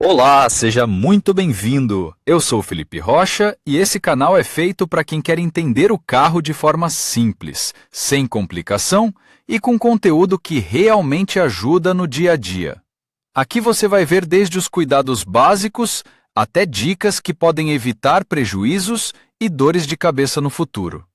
Olá, seja muito bem-vindo! Eu sou Felipe Rocha e esse canal é feito para quem quer entender o carro de forma simples, sem complicação e com conteúdo que realmente ajuda no dia a dia. Aqui você vai ver desde os cuidados básicos até dicas que podem evitar prejuízos e dores de cabeça no futuro.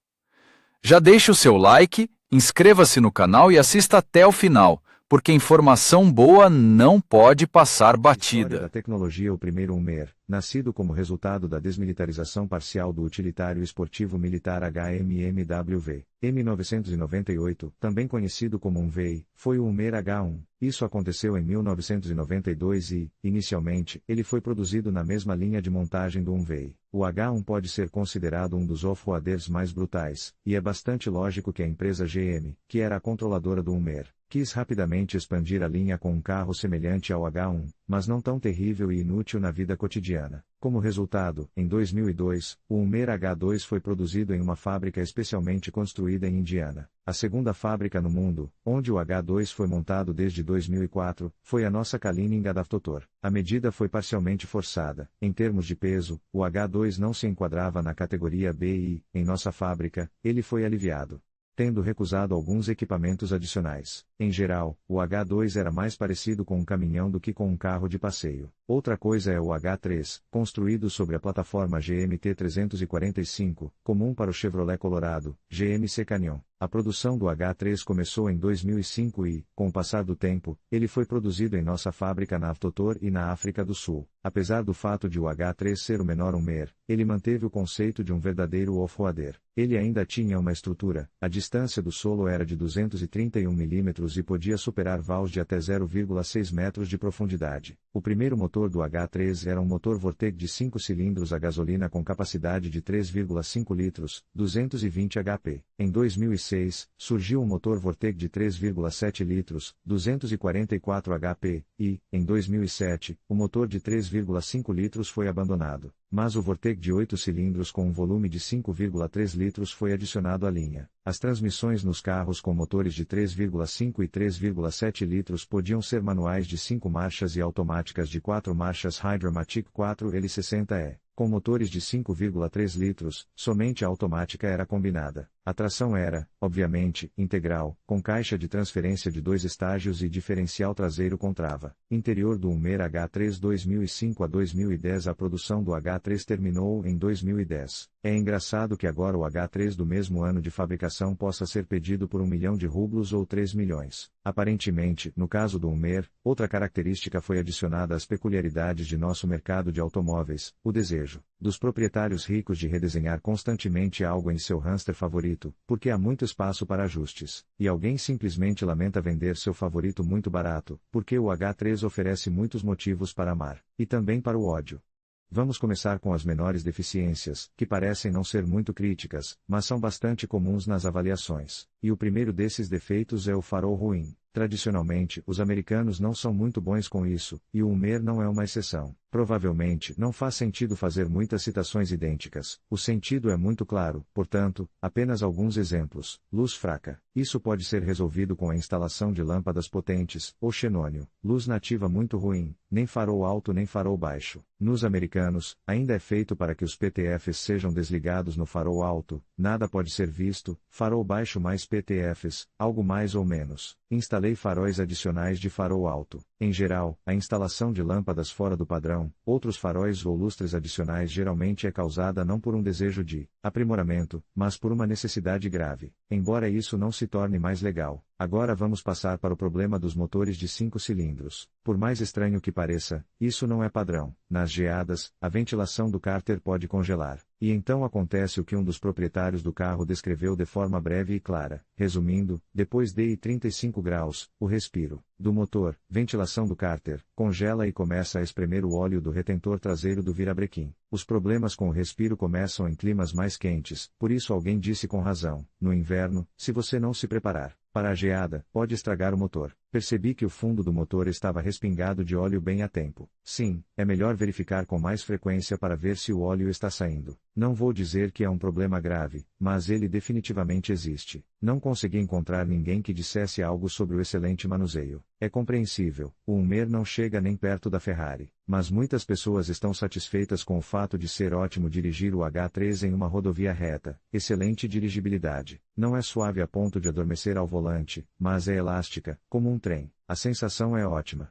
Já deixe o seu like, inscreva-se no canal e assista até o final, porque informação boa não pode passar História da batida. tecnologia. O primeiro UMER, nascido como resultado da desmilitarização parcial do utilitário esportivo militar HMMWV, M998, também conhecido como UMVEI, foi o UMER H1. Isso aconteceu em 1992 e, inicialmente, ele foi produzido na mesma linha de montagem do UMVEI. O H1 pode ser considerado um dos off-roaders mais brutais, e é bastante lógico que a empresa GM, que era a controladora do UMER, quis rapidamente expandir a linha com um carro semelhante ao H1, mas não tão terrível e inútil na vida cotidiana. Como resultado, em 2002, o UMER H2 foi produzido em uma fábrica especialmente construída em Indiana. A segunda fábrica no mundo, onde o H2 foi montado desde 2004, foi a nossa Kaliningrad Avtotor. A medida foi parcialmente forçada. Em termos de peso, o H2 não se enquadrava na categoria B e, em nossa fábrica, ele foi aliviado, tendo recusado alguns equipamentos adicionais. Em geral, o H2 era mais parecido com um caminhão do que com um carro de passeio. Outra coisa é o H3, construído sobre a plataforma GMT 345, comum para o Chevrolet Colorado, GMC Canyon. A produção do H3 começou em 2005 e, com o passar do tempo, ele foi produzido em nossa fábrica na Avtotor e na África do Sul. Apesar do fato de o H3 ser o menor UMER, ele manteve o conceito de um verdadeiro off-roader. Ele ainda tinha uma estrutura, a distância do solo era de 231 mm e podia superar vãos de até 0,6 metros de profundidade. O primeiro motor do H3 era um motor Vortec de 5 cilindros a gasolina com capacidade de 3,5 litros, 220 HP. Em 2006, surgiu um motor Vortec de 3,7 litros, 244 HP, e, em 2007, o motor de 3,5 litros foi abandonado, mas o Vortec de 8 cilindros com um volume de 5,3 litros foi adicionado à linha. As transmissões nos carros com motores de 3,5 e 3,7 litros podiam ser manuais de 5 marchas e automáticas de 4 marchas Hydra-Matic 4L60E. Com motores de 5,3 litros, somente a automática era combinada. A tração era, obviamente, integral, com caixa de transferência de 2 estágios e diferencial traseiro com trava. Interior do UMER H3 2005 a 2010. A produção do H3 terminou em 2010. É engraçado que agora o H3 do mesmo ano de fabricação possa ser pedido por 1 milhão de rublos ou 3 milhões. Aparentemente, no caso do UMER, outra característica foi adicionada às peculiaridades de nosso mercado de automóveis: o desejo dos proprietários ricos de redesenhar constantemente algo em seu hamster favorito, porque há muito espaço para ajustes. E alguém simplesmente lamenta vender seu favorito muito barato, porque o H3 oferece muitos motivos para amar, e também para o ódio. Vamos começar com as menores deficiências, que parecem não ser muito críticas, mas são bastante comuns nas avaliações. E o primeiro desses defeitos é o farol ruim. Tradicionalmente, os americanos não são muito bons com isso, e o UMER não é uma exceção. Provavelmente não faz sentido fazer muitas citações idênticas. O sentido é muito claro, portanto, apenas alguns exemplos. Luz fraca. Isso pode ser resolvido com a instalação de lâmpadas potentes, ou xenônio. Luz nativa muito ruim, nem farol alto nem farol baixo. Nos americanos, ainda é feito para que os PTFs sejam desligados no farol alto, nada pode ser visto, farol baixo mais PTFs, algo mais ou menos. Instalei faróis adicionais de farol alto. Em geral, a instalação de lâmpadas fora do padrão, outros faróis ou lustres adicionais geralmente é causada não por um desejo de aprimoramento, mas por uma necessidade grave. Embora isso não se torne mais legal. Agora vamos passar para o problema dos motores de 5 cilindros. Por mais estranho que pareça, isso não é padrão. Nas geadas, a ventilação do cárter pode congelar. E então acontece o que um dos proprietários do carro descreveu de forma breve e clara. Resumindo, depois de 35 graus, o respiro do motor, ventilação do cárter, congela e começa a espremer o óleo do retentor traseiro do virabrequim. Os problemas com o respiro começam em climas mais quentes, por isso alguém disse com razão: no inverno, se você não se preparar para a geada, pode estragar o motor. Percebi que o fundo do motor estava respingado de óleo bem a tempo. Sim, é melhor verificar com mais frequência para ver se o óleo está saindo. Não vou dizer que é um problema grave, mas ele definitivamente existe. Não consegui encontrar ninguém que dissesse algo sobre o excelente manuseio. É compreensível, o Hummer não chega nem perto da Ferrari, mas muitas pessoas estão satisfeitas com o fato de ser ótimo dirigir o H3 em uma rodovia reta, excelente dirigibilidade. Não é suave a ponto de adormecer ao volante, mas é elástica, como um trem. A sensação é ótima.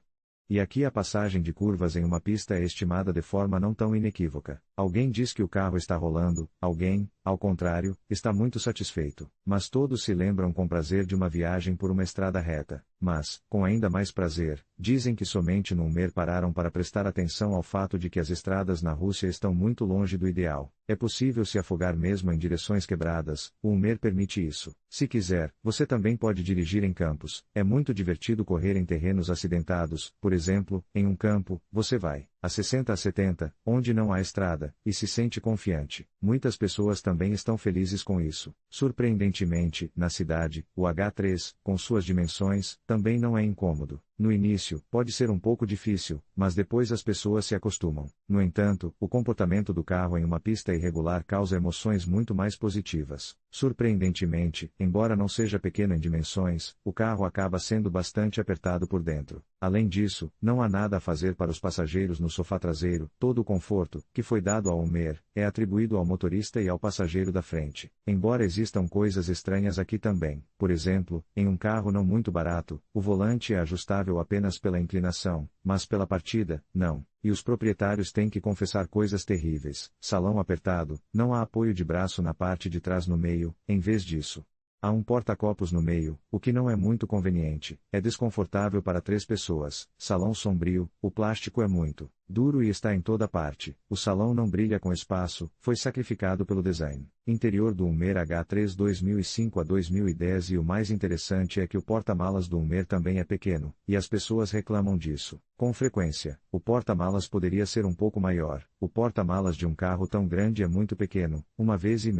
E aqui a passagem de curvas em uma pista é estimada de forma não tão inequívoca. Alguém diz que o carro está rolando, alguém, ao contrário, está muito satisfeito. Mas todos se lembram com prazer de uma viagem por uma estrada reta. Mas, com ainda mais prazer, dizem que somente no Hummer pararam para prestar atenção ao fato de que as estradas na Rússia estão muito longe do ideal. É possível se afogar mesmo em direções quebradas, o Hummer permite isso. Se quiser, você também pode dirigir em campos. É muito divertido correr em terrenos acidentados, por exemplo, em um campo, você vai a 60 a 70, onde não há estrada, e se sente confiante. Muitas pessoas também estão felizes com isso. Surpreendentemente, na cidade, o H3, com suas dimensões, também não é incômodo. No início, pode ser um pouco difícil, mas depois as pessoas se acostumam. No entanto, o comportamento do carro em uma pista irregular causa emoções muito mais positivas. Surpreendentemente, embora não seja pequeno em dimensões, o carro acaba sendo bastante apertado por dentro. Além disso, não há nada a fazer para os passageiros no sofá traseiro. Todo o conforto, que foi dado ao Hummer, é atribuído ao motorista e ao passageiro da frente. Embora existam coisas estranhas aqui também. Por exemplo, em um carro não muito barato, o volante é ajustável apenas pela inclinação, mas pela partida, não. E os proprietários têm que confessar coisas terríveis. Salão apertado, não há apoio de braço na parte de trás no meio, em vez disso. Há um porta-copos no meio, o que não é muito conveniente. É desconfortável para 3 pessoas. Salão sombrio, o plástico é muito duro e está em toda parte. O salão não brilha com espaço, foi sacrificado pelo design. Interior do Hummer H3 2005 a 2010 e o mais interessante é que o porta-malas do Hummer também é pequeno, e as pessoas reclamam disso. Com frequência, o porta-malas poderia ser um pouco maior. O porta-malas de um carro tão grande é muito pequeno, 1,5 vezes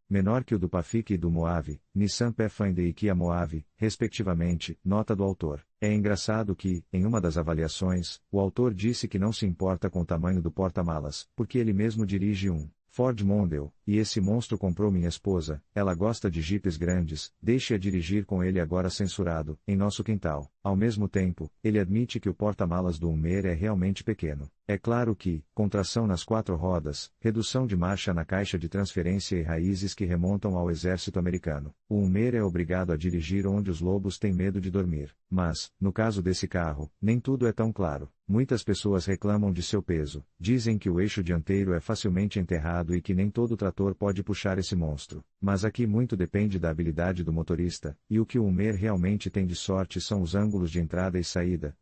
menor que o do Pafic e do Moave, Nissan Pathfinder e Kia Moave, respectivamente, nota do autor. É engraçado que, em uma das avaliações, o autor disse que não se importa com o tamanho do porta-malas, porque ele mesmo dirige um Ford Mondeo, e esse monstro comprou minha esposa. Ela gosta de jipes grandes, deixe-a dirigir com ele agora censurado, em nosso quintal. Ao mesmo tempo, ele admite que o porta-malas do Hummer é realmente pequeno. É claro que, com tração nas 4 rodas, redução de marcha na caixa de transferência e raízes que remontam ao exército americano, o Hummer é obrigado a dirigir onde os lobos têm medo de dormir. Mas, no caso desse carro, nem tudo é tão claro. Muitas pessoas reclamam de seu peso, dizem que o eixo dianteiro é facilmente enterrado e que nem todo trator pode puxar esse monstro. Mas aqui muito depende da habilidade do motorista, e o que o Hummer realmente tem de sorte são os ângulos de entrada e saída,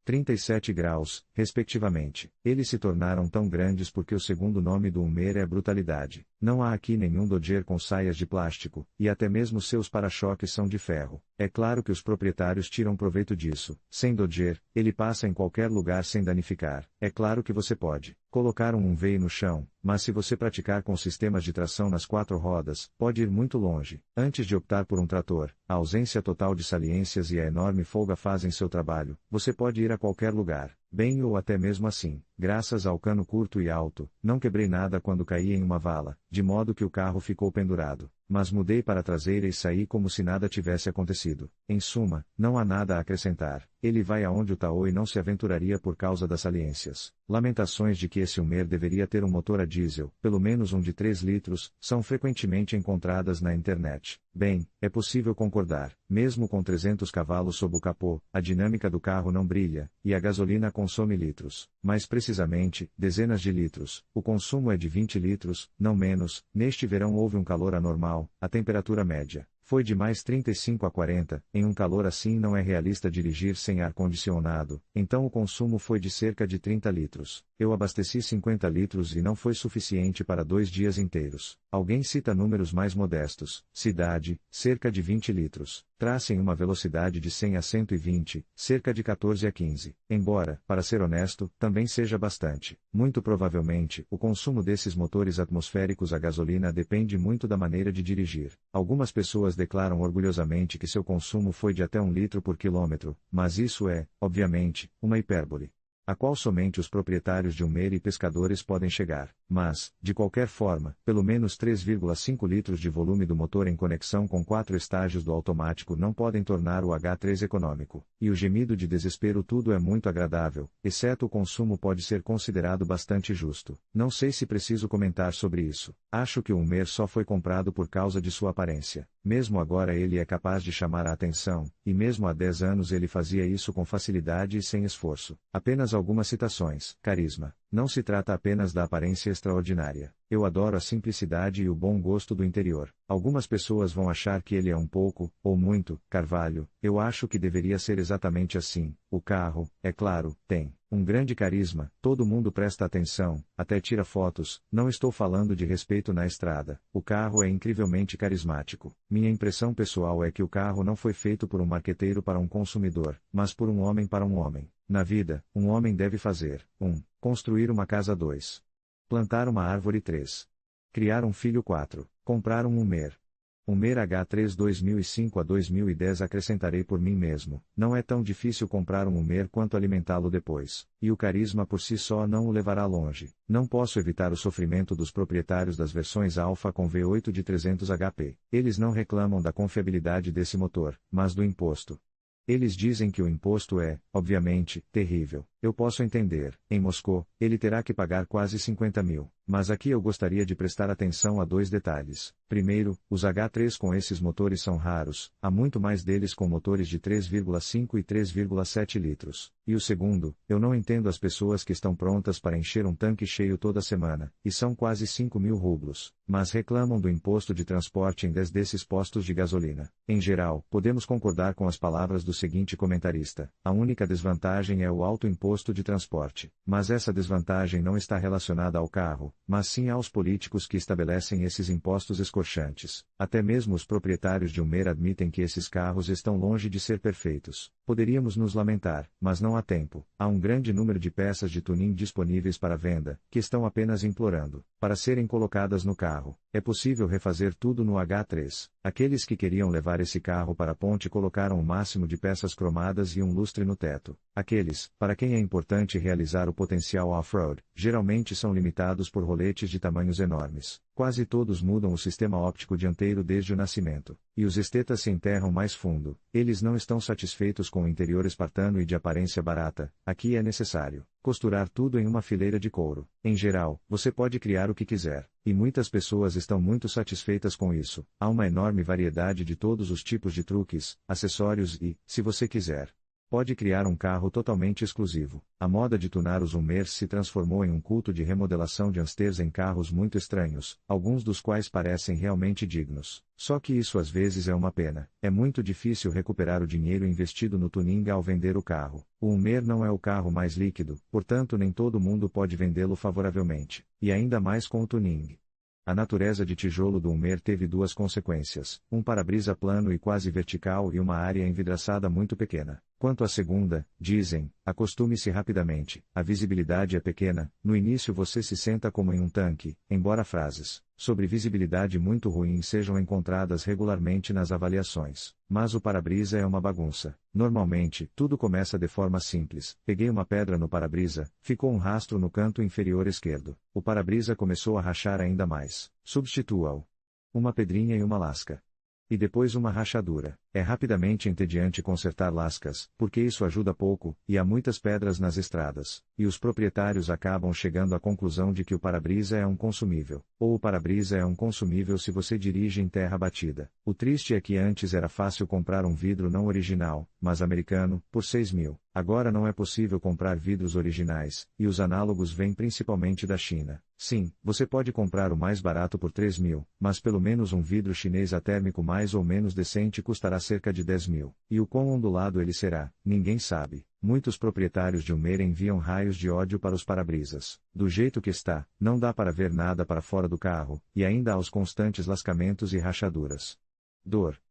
37 graus, respectivamente. Eles se tornaram tão grandes porque o segundo nome do Hummer é brutalidade. Não há aqui nenhum Dodge com saias de plástico, e até mesmo seus para-choques são de ferro. É claro que os proprietários tiram proveito disso. Sem Dodge, ele passa em qualquer lugar sem danificar. É claro que você pode colocar um Humvee no chão, mas se você praticar com sistemas de tração nas 4 rodas, pode ir muito longe. Antes de optar por um trator, a ausência total de saliências e a enorme folga fazem seu trabalho. Você pode ir a qualquer lugar. Bem ou até mesmo assim, graças ao cano curto e alto, não quebrei nada quando caí em uma vala, de modo que o carro ficou pendurado. Mas mudei para a traseira e saí como se nada tivesse acontecido. Em suma, não há nada a acrescentar. Ele vai aonde o Taoi não se aventuraria por causa das saliências. Lamentações de que esse Hummer deveria ter um motor a diesel, pelo menos um de 3 litros, são frequentemente encontradas na internet. Bem, é possível concordar. Mesmo com 300 cavalos sob o capô, a dinâmica do carro não brilha, e a gasolina consome litros. Mais precisamente, dezenas de litros. O consumo é de 20 litros, não menos. Neste verão houve um calor anormal, a temperatura média foi de mais 35 a 40, em um calor assim não é realista dirigir sem ar-condicionado, então o consumo foi de cerca de 30 litros. Eu abasteci 50 litros e não foi suficiente para 2 dias inteiros. Alguém cita números mais modestos. Cidade, cerca de 20 litros. Traça em uma velocidade de 100 a 120, cerca de 14 a 15, embora, para ser honesto, também seja bastante. Muito provavelmente, o consumo desses motores atmosféricos a gasolina depende muito da maneira de dirigir. Algumas pessoas declaram orgulhosamente que seu consumo foi de até 1 litro por quilômetro, mas isso é, obviamente, uma hipérbole, a qual somente os proprietários de um mar e pescadores podem chegar, mas, de qualquer forma, pelo menos 3,5 litros de volume do motor em conexão com 4 estágios do automático não podem tornar o H3 econômico, e o gemido de desespero tudo é muito agradável, exceto o consumo pode ser considerado bastante justo. Não sei se preciso comentar sobre isso, acho que o Hummer só foi comprado por causa de sua aparência. Mesmo agora ele é capaz de chamar a atenção, e mesmo há 10 anos ele fazia isso com facilidade e sem esforço. Apenas algumas citações. Carisma. Não se trata apenas da aparência extraordinária. Eu adoro a simplicidade e o bom gosto do interior. Algumas pessoas vão achar que ele é um pouco, ou muito, Carvalho. Eu acho que deveria ser exatamente assim. O carro, é claro, tem um grande carisma, todo mundo presta atenção, até tira fotos, não estou falando de respeito na estrada. O carro é incrivelmente carismático. Minha impressão pessoal é que o carro não foi feito por um marqueteiro para um consumidor, mas por um homem para um homem. Na vida, um homem deve fazer: 1. Construir uma casa. 2. Plantar uma árvore. 3. Criar um filho. 4. Comprar um Hummer. Hummer H3 2005 a 2010. Acrescentarei por mim mesmo, não é tão difícil comprar um Hummer quanto alimentá-lo depois, e o carisma por si só não o levará longe. Não posso evitar o sofrimento dos proprietários das versões Alfa com V8 de 300 HP. Eles não reclamam da confiabilidade desse motor, mas do imposto. Eles dizem que o imposto é, obviamente, terrível. Eu posso entender. Em Moscou, ele terá que pagar quase 50 mil. Mas aqui eu gostaria de prestar atenção a 2 detalhes. Primeiro, os H3 com esses motores são raros, há muito mais deles com motores de 3,5 e 3,7 litros. E o segundo, eu não entendo as pessoas que estão prontas para encher um tanque cheio toda semana, e são quase 5 mil rublos, mas reclamam do imposto de transporte em 10 desses postos de gasolina. Em geral, podemos concordar com as palavras do seguinte comentarista: a única desvantagem é o alto imposto de transporte. Mas essa desvantagem não está relacionada ao carro, mas sim aos políticos que estabelecem esses impostos escorchantes. Até mesmo os proprietários de Hummer admitem que esses carros estão longe de ser perfeitos. Poderíamos nos lamentar, mas não há tempo. Há um grande número de peças de tuning disponíveis para venda, que estão apenas implorando para serem colocadas no carro. É possível refazer tudo no H3. Aqueles que queriam levar esse carro para a ponte colocaram o máximo de peças cromadas e um lustre no teto. Aqueles, para quem é importante realizar o potencial off-road, geralmente são limitados por roletes de tamanhos enormes. Quase todos mudam o sistema óptico dianteiro desde o nascimento. E os estetas se enterram mais fundo. Eles não estão satisfeitos com o interior espartano e de aparência barata. Aqui é necessário costurar tudo em uma fileira de couro. Em geral, você pode criar o que quiser. E muitas pessoas estão muito satisfeitas com isso. Há uma enorme variedade de todos os tipos de truques, acessórios e, se você quiser, pode criar um carro totalmente exclusivo. A moda de tunar os Hummers se transformou em um culto de remodelação de hamsters em carros muito estranhos, alguns dos quais parecem realmente dignos. Só que isso às vezes é uma pena. É muito difícil recuperar o dinheiro investido no tuning ao vender o carro. O Hummer não é o carro mais líquido, portanto nem todo mundo pode vendê-lo favoravelmente. E ainda mais com o tuning. A natureza de tijolo do Hummer teve 2 consequências: um para-brisa plano e quase vertical e uma área envidraçada muito pequena. Quanto à segunda, dizem, acostume-se rapidamente, a visibilidade é pequena, no início você se senta como em um tanque, embora frases sobre visibilidade muito ruim sejam encontradas regularmente nas avaliações. Mas o para-brisa é uma bagunça. Normalmente, tudo começa de forma simples. Peguei uma pedra no para-brisa, ficou um rastro no canto inferior esquerdo. O para-brisa começou a rachar ainda mais. Substitua-o. Uma pedrinha e uma lasca. E depois uma rachadura. É rapidamente entediante consertar lascas, porque isso ajuda pouco, e há muitas pedras nas estradas, e os proprietários acabam chegando à conclusão de que o para-brisa é um consumível, ou o para-brisa é um consumível se você dirige em terra batida. O triste é que antes era fácil comprar um vidro não original, mas americano, por 6 mil. Agora não é possível comprar vidros originais, e os análogos vêm principalmente da China. Sim, você pode comprar o mais barato por 3 mil, mas pelo menos um vidro chinês atérmico mais ou menos decente custará cerca de 10 mil. E o quão ondulado ele será, ninguém sabe. Muitos proprietários de Hummer enviam raios de ódio para os para-brisas. Do jeito que está, não dá para ver nada para fora do carro, e ainda há os constantes lascamentos e rachaduras.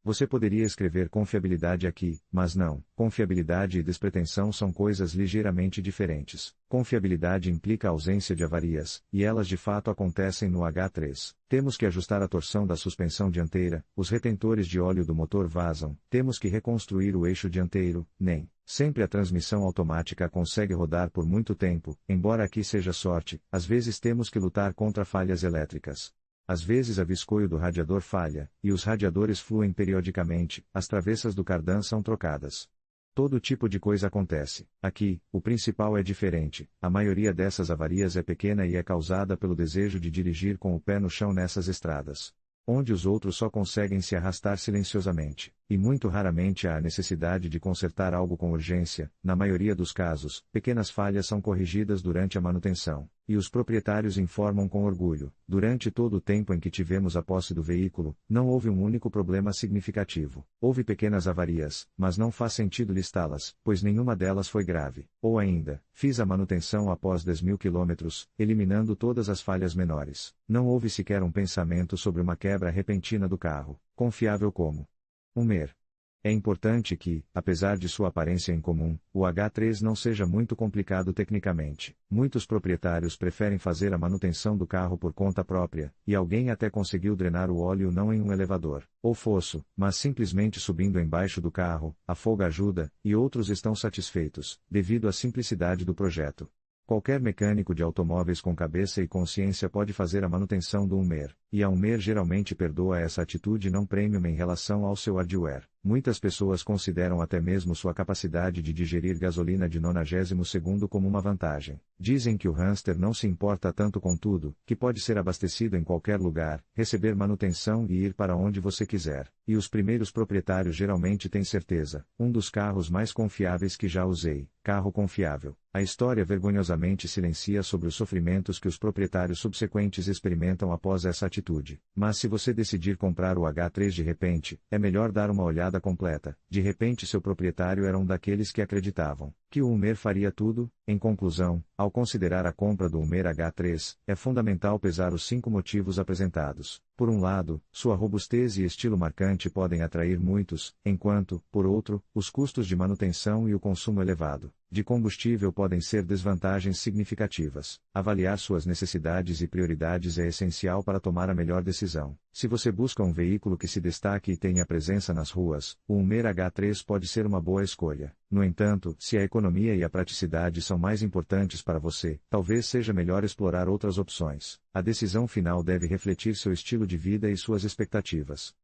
Você poderia escrever confiabilidade aqui, mas não. Confiabilidade e despretensão são coisas ligeiramente diferentes. Confiabilidade implica a ausência de avarias, e elas de fato acontecem no H3. Temos que ajustar a torção da suspensão dianteira, os retentores de óleo do motor vazam, temos que reconstruir o eixo dianteiro, nem sempre a transmissão automática consegue rodar por muito tempo, embora aqui seja sorte, às vezes temos que lutar contra falhas elétricas. Às vezes a viscoio do radiador falha, e os radiadores fluem periodicamente, as travessas do cardan são trocadas. Todo tipo de coisa acontece. Aqui, o principal é diferente, a maioria dessas avarias é pequena e é causada pelo desejo de dirigir com o pé no chão nessas estradas, onde os outros só conseguem se arrastar silenciosamente, e muito raramente há a necessidade de consertar algo com urgência. Na maioria dos casos, pequenas falhas são corrigidas durante a manutenção, e os proprietários informam com orgulho: durante todo o tempo em que tivemos a posse do veículo, não houve um único problema significativo. Houve pequenas avarias, mas não faz sentido listá-las, pois nenhuma delas foi grave. Ou ainda, fiz a manutenção após 10.000 km, eliminando todas as falhas menores. Não houve sequer um pensamento sobre uma quebra repentina do carro. Confiável como um MER. É importante que, apesar de sua aparência incomum, o H3 não seja muito complicado tecnicamente. Muitos proprietários preferem fazer a manutenção do carro por conta própria, e alguém até conseguiu drenar o óleo não em um elevador ou fosso, mas simplesmente subindo embaixo do carro. A folga ajuda, e outros estão satisfeitos, devido à simplicidade do projeto. Qualquer mecânico de automóveis com cabeça e consciência pode fazer a manutenção do MER, e a MER geralmente perdoa essa atitude não premium em relação ao seu hardware. Muitas pessoas consideram até mesmo sua capacidade de digerir gasolina de 92º como uma vantagem. Dizem que o hamster não se importa tanto com tudo, que pode ser abastecido em qualquer lugar, receber manutenção e ir para onde você quiser. E os primeiros proprietários geralmente têm certeza: um dos carros mais confiáveis que já usei. Carro confiável. A história vergonhosamente silencia sobre os sofrimentos que os proprietários subsequentes experimentam após essa atitude. Mas se você decidir comprar o H3 de repente, é melhor dar uma olhada completa. De repente seu proprietário era um daqueles que acreditavam que o MER faria tudo. Em conclusão, ao considerar a compra do MER H3, é fundamental pesar os 5 motivos apresentados. Por um lado, sua robustez e estilo marcante podem atrair muitos, enquanto, por outro, os custos de manutenção e o consumo elevado de combustível podem ser desvantagens significativas. Avaliar suas necessidades e prioridades é essencial para tomar a melhor decisão. Se você busca um veículo que se destaque e tenha presença nas ruas, o MER H3 pode ser uma boa escolha. No entanto, se a economia e a praticidade são mais importantes para você, talvez seja melhor explorar outras opções. A decisão final deve refletir seu estilo de vida e suas expectativas.